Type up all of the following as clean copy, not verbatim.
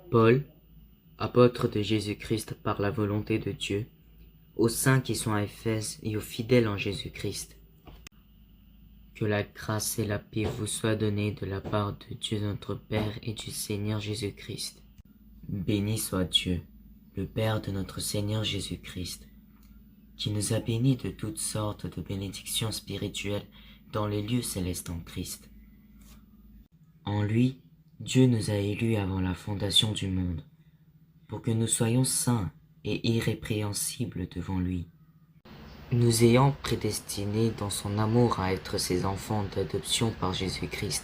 Paul, apôtre de Jésus-Christ par la volonté de Dieu, aux saints qui sont à Éphèse et aux fidèles en Jésus-Christ. Que la grâce et la paix vous soient données de la part de Dieu notre Père et du Seigneur Jésus-Christ. Béni soit Dieu, le Père de notre Seigneur Jésus-Christ, qui nous a bénis de toutes sortes de bénédictions spirituelles dans les lieux célestes en Christ. En lui, Dieu nous a élus avant la fondation du monde, pour que nous soyons saints et irrépréhensibles devant lui, nous ayant prédestinés dans son amour à être ses enfants d'adoption par Jésus-Christ,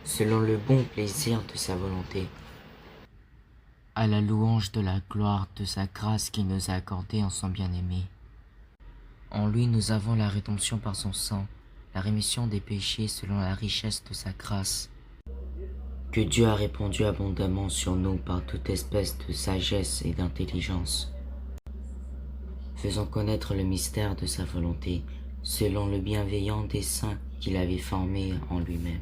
selon le bon plaisir de sa volonté, à la louange de la gloire de sa grâce qu'il nous a accordée en son bien-aimé. En lui nous avons la rédemption par son sang, la rémission des péchés selon la richesse de sa grâce, que Dieu a répandu abondamment sur nous par toute espèce de sagesse et d'intelligence, faisant connaître le mystère de sa volonté, selon le bienveillant dessein qu'il avait formé en lui-même,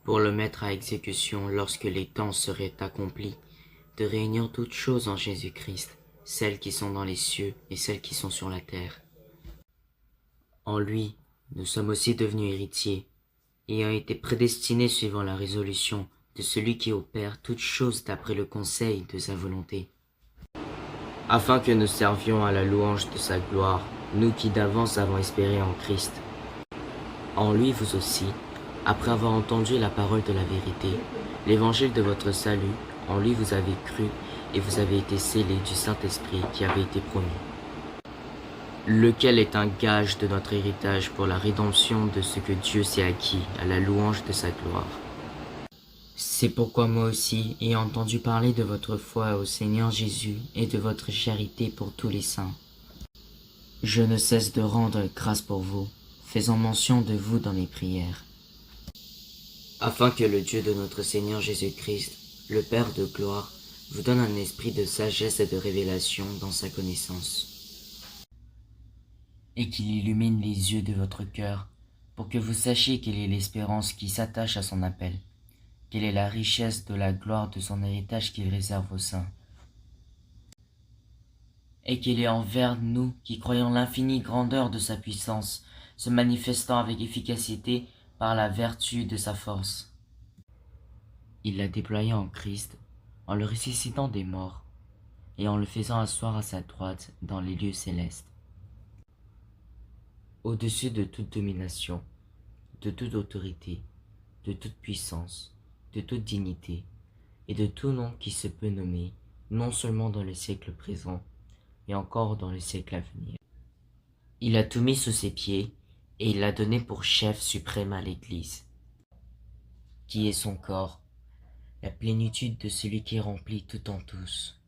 pour le mettre à exécution lorsque les temps seraient accomplis, de réunir toutes choses en Jésus-Christ, celles qui sont dans les cieux et celles qui sont sur la terre. En lui, nous sommes aussi devenus héritiers, ayant été prédestinés suivant la résolution de celui qui opère toutes choses d'après le conseil de sa volonté, afin que nous servions à la louange de sa gloire, nous qui d'avance avons espéré en Christ. En lui vous aussi, après avoir entendu la parole de la vérité, l'évangile de votre salut, en lui vous avez cru et vous avez été scellés du Saint-Esprit qui avait été promis, lequel est un gage de notre héritage pour la rédemption de ce que Dieu s'est acquis à la louange de sa gloire. C'est pourquoi moi aussi, ayant entendu parler de votre foi au Seigneur Jésus et de votre charité pour tous les saints, je ne cesse de rendre grâce pour vous, faisant mention de vous dans mes prières, afin que le Dieu de notre Seigneur Jésus-Christ, le Père de gloire, vous donne un esprit de sagesse et de révélation dans sa connaissance, et qu'il illumine les yeux de votre cœur, pour que vous sachiez quelle est l'espérance qui s'attache à son appel, quelle est la richesse de la gloire de son héritage qu'il réserve aux saints, et quelle est envers nous qui croyons l'infinie grandeur de sa puissance, se manifestant avec efficacité par la vertu de sa force. Il l'a déployé en Christ, en le ressuscitant des morts, et en le faisant asseoir à sa droite dans les lieux célestes, au-dessus de toute domination, de toute autorité, de toute puissance, de toute dignité, et de tout nom qui se peut nommer, non seulement dans le siècle présent, mais encore dans le siècle à venir. Il a tout mis sous ses pieds, et il l'a donné pour chef suprême à l'Église, qui est son corps, la plénitude de celui qui remplit tout en tous.